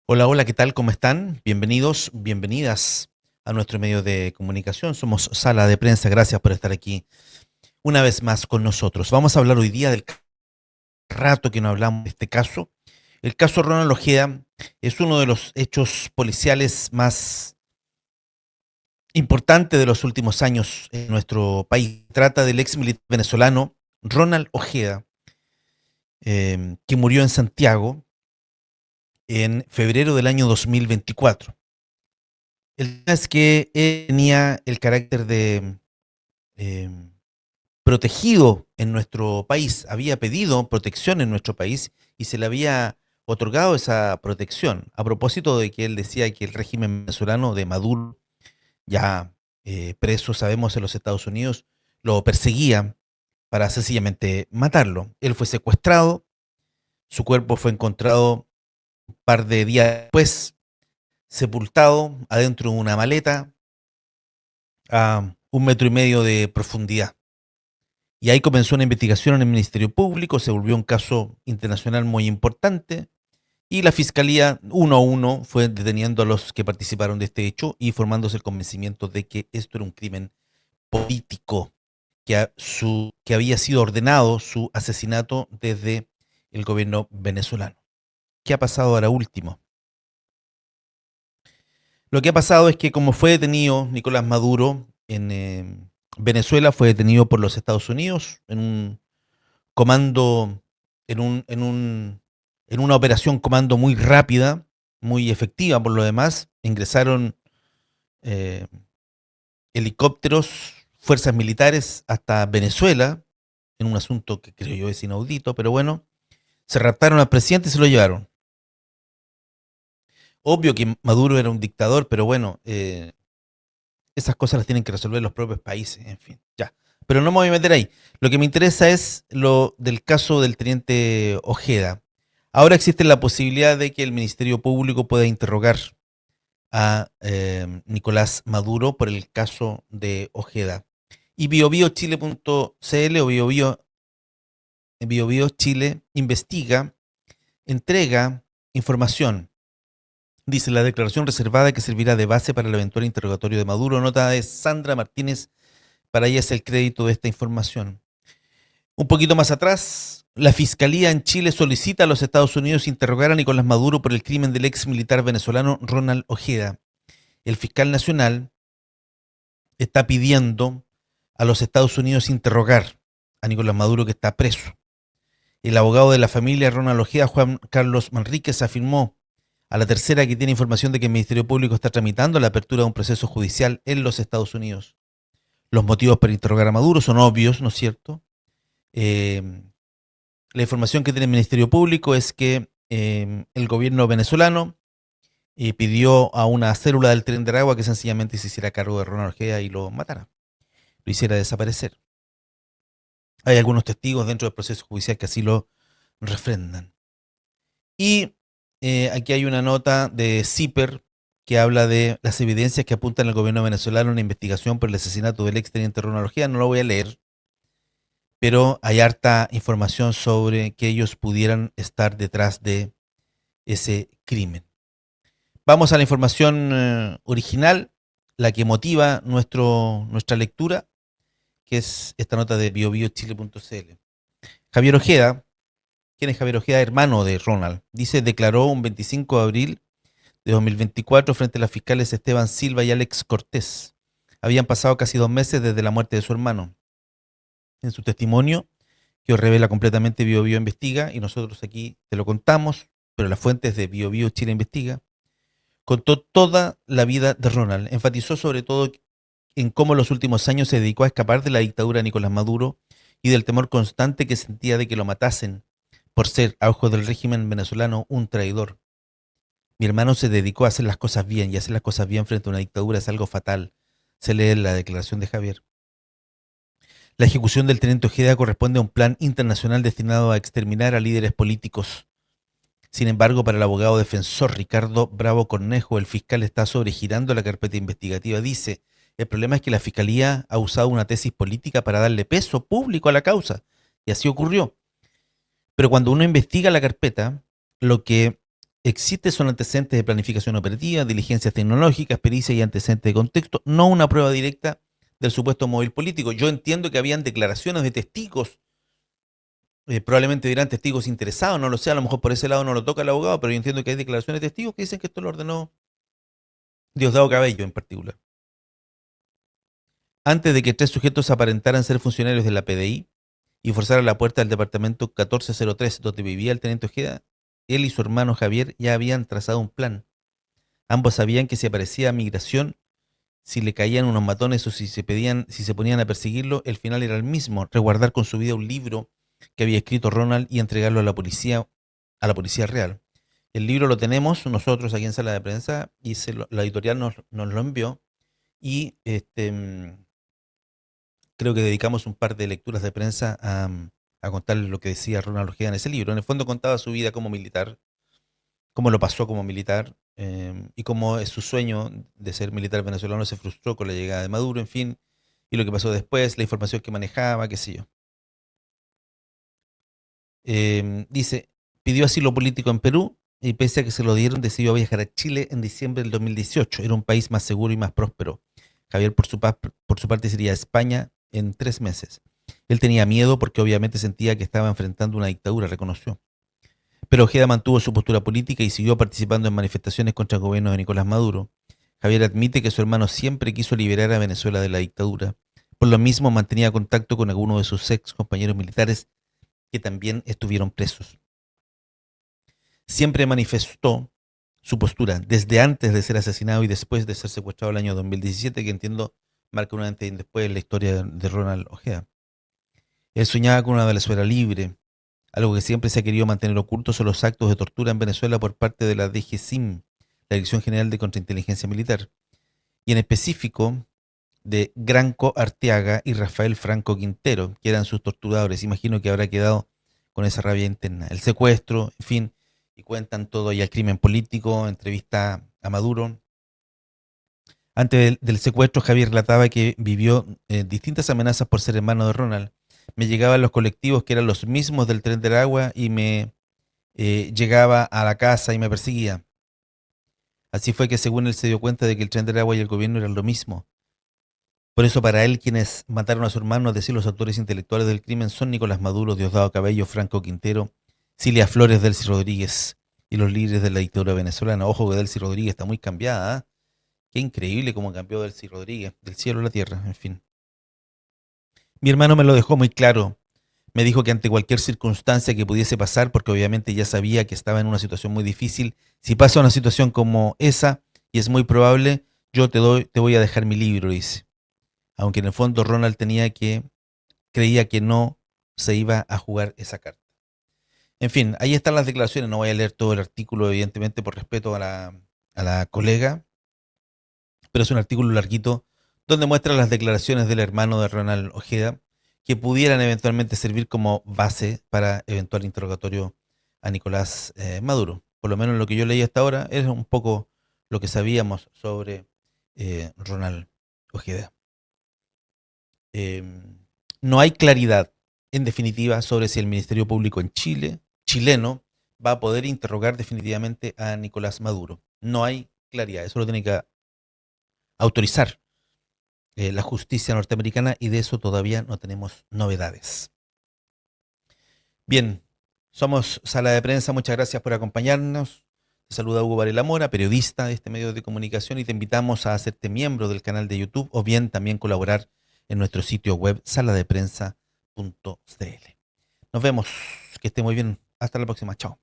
Hola, hola, ¿qué tal? ¿Cómo están? Bienvenidos, bienvenidas a nuestro medio de comunicación. Somos Sala de Prensa. Gracias por estar aquí una vez más con nosotros. Vamos a hablar hoy día del rato que no hablamos de este caso. El caso Ronald Ojeda es uno de los hechos policiales más importantes de los últimos años en nuestro país. Trata del ex militar venezolano Ronald Ojeda, que murió en Santiago en febrero del año 2024. El tema es que él tenía el carácter de eh, protegido en nuestro país, había pedido protección en nuestro país y se le había otorgado esa protección. A propósito de que él decía que el régimen venezolano de Maduro, ya preso, sabemos, en los Estados Unidos, lo perseguía para sencillamente matarlo. Él fue secuestrado, su cuerpo fue encontrado un par de días después, sepultado adentro de una maleta a 1,5 metros de profundidad. Y ahí comenzó una investigación en el Ministerio Público, se volvió un caso internacional muy importante y la Fiscalía uno a uno fue deteniendo a los que participaron de este hecho y formándose el convencimiento de que esto era un crimen político, que había sido ordenado su asesinato desde el gobierno venezolano. ¿Qué ha pasado ahora último? Lo que ha pasado es que como fue detenido Nicolás Maduro en Venezuela, fue detenido por los Estados Unidos en un comando, en una operación comando muy rápida, muy efectiva por lo demás. Ingresaron eh, helicópteros, fuerzas militares hasta Venezuela, en un asunto que creo yo es inaudito, pero bueno, se raptaron al presidente y se lo llevaron. Obvio que Maduro era un dictador, pero bueno, esas cosas las tienen que resolver los propios países, en fin, ya. Pero no me voy a meter ahí. Lo que me interesa es lo del caso del teniente Ojeda. Ahora existe la posibilidad de que el Ministerio Público pueda interrogar a Nicolás Maduro por el caso de Ojeda. Y BioBioChile.cl o BioBio Chile investiga, entrega información. Dice la declaración reservada que servirá de base para el eventual interrogatorio de Maduro. Nota de Sandra Martínez, para ella es el crédito de esta información. Un poquito más atrás, la Fiscalía en Chile solicita a los Estados Unidos interrogar a Nicolás Maduro por el crimen del ex militar venezolano Ronald Ojeda. El fiscal nacional está pidiendo a los Estados Unidos interrogar a Nicolás Maduro, que está preso. El abogado de la familia Ronald Ojeda, Juan Carlos Manríquez, afirmó a la tercera que tiene información de que el Ministerio Público está tramitando la apertura de un proceso judicial en los Estados Unidos. Los motivos para interrogar a Maduro son obvios, ¿no es cierto? Eh, la información que tiene el Ministerio Público es que el gobierno venezolano pidió a una célula del Tren de Aragua que sencillamente se hiciera cargo de Ronald Ojeda y lo matara, lo hiciera desaparecer. Hay algunos testigos dentro del proceso judicial que así lo refrendan. Y aquí hay una nota de CIPER que habla de las evidencias que apuntan al gobierno venezolano en una investigación por el asesinato del ex teniente Ronald Ojeda. No lo voy a leer, pero hay harta información sobre que ellos pudieran estar detrás de ese crimen. Vamos a la información original, la que motiva nuestra lectura, que es esta nota de biobiochile.cl. Javier Ojeda, ¿quién es Javier Ojeda? Hermano de Ronald. Dice, declaró un 25 de abril de 2024 frente a las fiscales Esteban Silva y Alex Cortés. Habían pasado casi 2 meses desde la muerte de su hermano. En su testimonio, que os revela completamente BioBio Investiga, y nosotros aquí te lo contamos, pero las fuentes de BioBio Chile Investiga, contó toda la vida de Ronald. Enfatizó sobre todo en cómo en los últimos años se dedicó a escapar de la dictadura de Nicolás Maduro y del temor constante que sentía de que lo matasen por ser, a ojos del régimen venezolano, un traidor. Mi hermano se dedicó a hacer las cosas bien, y hacer las cosas bien frente a una dictadura es algo fatal. Se lee en la declaración de Javier. La ejecución del teniente Ojeda corresponde a un plan internacional destinado a exterminar a líderes políticos. Sin embargo, para el abogado defensor Ricardo Bravo Cornejo, el fiscal está sobregirando la carpeta investigativa. Dice, el problema es que la fiscalía ha usado una tesis política para darle peso público a la causa. Y así ocurrió. Pero cuando uno investiga la carpeta, lo que Existen son antecedentes de planificación operativa, diligencias tecnológicas, pericia y antecedentes de contexto, no una prueba directa del supuesto móvil político. Yo entiendo que habían declaraciones de testigos, probablemente dirán testigos interesados, no lo sé, a lo mejor por ese lado no lo toca el abogado, pero yo entiendo que hay declaraciones de testigos que dicen que esto lo ordenó Diosdado Cabello en particular. Antes de que 3 sujetos aparentaran ser funcionarios de la PDI y forzaran la puerta del departamento 1403 donde vivía el teniente Ojeda, él y su hermano Javier ya habían trazado un plan. Ambos sabían que si aparecía migración, si le caían unos matones o si se ponían a perseguirlo, el final era el mismo, resguardar con su vida un libro que había escrito Ronald y entregarlo a la policía real. El libro lo tenemos nosotros aquí en Sala de Prensa y la editorial nos lo envió y creo que dedicamos un par de lecturas de prensa a contarles lo que decía Ronald Ojeda en ese libro. En el fondo contaba su vida como militar, cómo lo pasó como militar y cómo su sueño de ser militar venezolano se frustró con la llegada de Maduro, en fin, y lo que pasó después, la información que manejaba, qué sé yo. Dice, pidió asilo político en Perú y pese a que se lo dieron, decidió viajar a Chile en diciembre del 2018. Era un país más seguro y más próspero. Javier, por su parte, se iría a España en 3 meses. Él tenía miedo porque obviamente sentía que estaba enfrentando una dictadura, reconoció. Pero Ojeda mantuvo su postura política y siguió participando en manifestaciones contra el gobierno de Nicolás Maduro. Javier admite que su hermano siempre quiso liberar a Venezuela de la dictadura. Por lo mismo mantenía contacto con algunos de sus ex compañeros militares que también estuvieron presos. Siempre manifestó su postura desde antes de ser asesinado y después de ser secuestrado el año 2017, que entiendo marca un antes y un después en la historia de Ronald Ojeda. Él soñaba con una Venezuela libre. Algo que siempre se ha querido mantener oculto son los actos de tortura en Venezuela por parte de la DGCIM, la Dirección General de Contrainteligencia Militar, y en específico de Granco Arteaga y Rafael Franco Quintero, que eran sus torturadores. Imagino que habrá quedado con esa rabia interna. El secuestro, en fin, y cuentan todo y el crimen político, entrevista a Maduro. Antes del secuestro, Javier relataba que vivió distintas amenazas por ser hermano de Ronald. Me llegaban los colectivos que eran los mismos del Tren del Agua y me llegaba a la casa y me perseguía. Así fue que según él se dio cuenta de que el Tren del Agua y el gobierno eran lo mismo. Por eso para él quienes mataron a su hermano, es decir, los autores intelectuales del crimen, son Nicolás Maduro, Diosdado Cabello, Franco Quintero, Cilia Flores, Delcy Rodríguez y los líderes de la dictadura venezolana. Ojo que Delcy Rodríguez está muy cambiada, ¿eh? Qué increíble cómo cambió Delcy Rodríguez, del cielo a la tierra, en fin. Mi hermano me lo dejó muy claro. Me dijo que ante cualquier circunstancia que pudiese pasar, porque obviamente ya sabía que estaba en una situación muy difícil, si pasa una situación como esa, y es muy probable, yo te voy a dejar mi libro, dice. Aunque en el fondo Ronald creía que no se iba a jugar esa carta. En fin, ahí están las declaraciones, no voy a leer todo el artículo, evidentemente por respeto a la colega, pero es un artículo larguito donde muestra las declaraciones del hermano de Ronald Ojeda que pudieran eventualmente servir como base para eventual interrogatorio a Nicolás Maduro. Por lo menos lo que yo leí hasta ahora es un poco lo que sabíamos sobre Ronald Ojeda. No hay claridad, en definitiva, sobre si el Ministerio Público en Chile, chileno, va a poder interrogar definitivamente a Nicolás Maduro. No hay claridad, eso lo tiene que autorizar la justicia norteamericana y de eso todavía no tenemos novedades. Bien, somos Sala de Prensa, muchas gracias por acompañarnos. Te saluda Hugo Varela Mora, periodista de este medio de comunicación y te invitamos a hacerte miembro del canal de YouTube o bien también colaborar en nuestro sitio web saladeprensa.cl. Nos vemos, que esté muy bien. Hasta la próxima, chao.